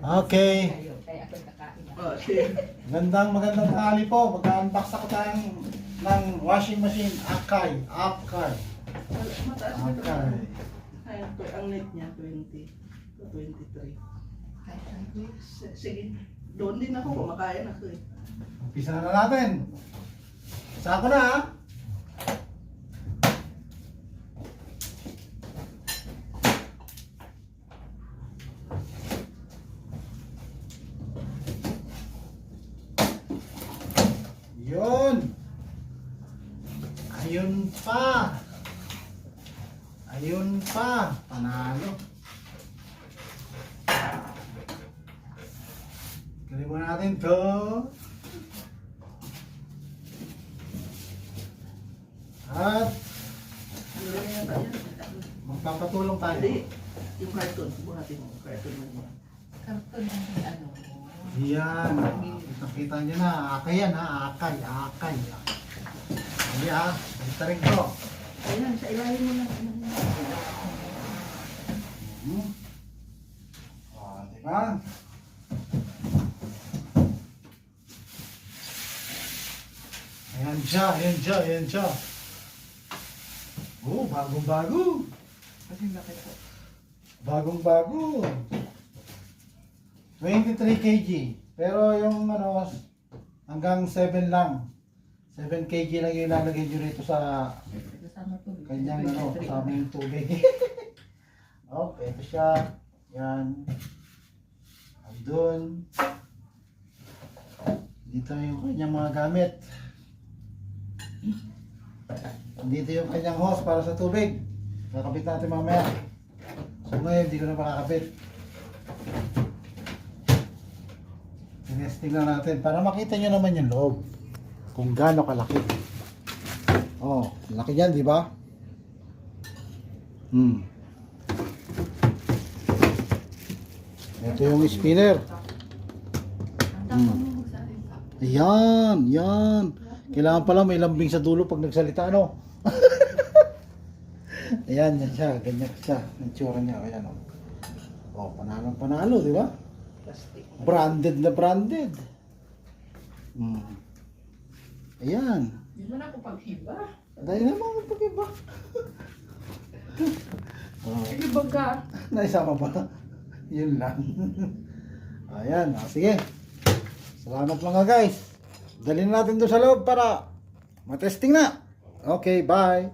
Okay. Kaya ako kakain. Oh, sige. Magandang tanghali po. Mag-unbox ako tayo ng washing machine. Akai. Mataas na ito. Akai. Ayan, ang net niya, 20 to 23. Sige, doon din ako, kumakain ako eh. Umpisa na natin. Isa ko na ha. Yun. Ayun pa. Ayun pa. Panalo. Galing mo natin to. At Ano lang yan tayo? magpapatulong tayo. Hindi, yung carton, buhatin mo, carton mo niya. Karton ng ano. Yan. Kita nyo na. Akay yan ha. Akay. Hindi ha. Basta rin ko. Ayan, sa ilalim mo lang. Diba? Ayan siya. Oh, bagong-bago. Kasi bakit po? Bagong-bago. 23 kg. Pero yung ano, hanggang 7 lang. 7 kg lang yung ilalagay nyo rito sa Kasama to. kanyang ano, kasama yung tubig. Oh, ito siya. Yan. Andun. Dito yung kanyang mga gamit. Dito yung kanyang hose para sa tubig. Kakabit natin mamaya. So ngayon, hindi ko na makakabit. Tinesting lang natin para makita nyo naman yung loob. Kung gaano kalaki. Oh, laki yan, di ba? Ito yung spinner. Yan. Kailangan pala may lambing sa dulo pag nagsalita, ano? Ayan, yan siya. Ganyan siya. Ang tsura niya. Ayan, oh. Oh, panalo, di ba? Plastic. Branded na branded. Ayan. Hindi mo na ako pag-iba. Dahil naman ang pag-iba. Oh, Sige baga. naisama ba? Yun lang. Ayan. Sige. Salamat mga guys. Dalhin natin doon sa loob para matesting na. Okay, bye.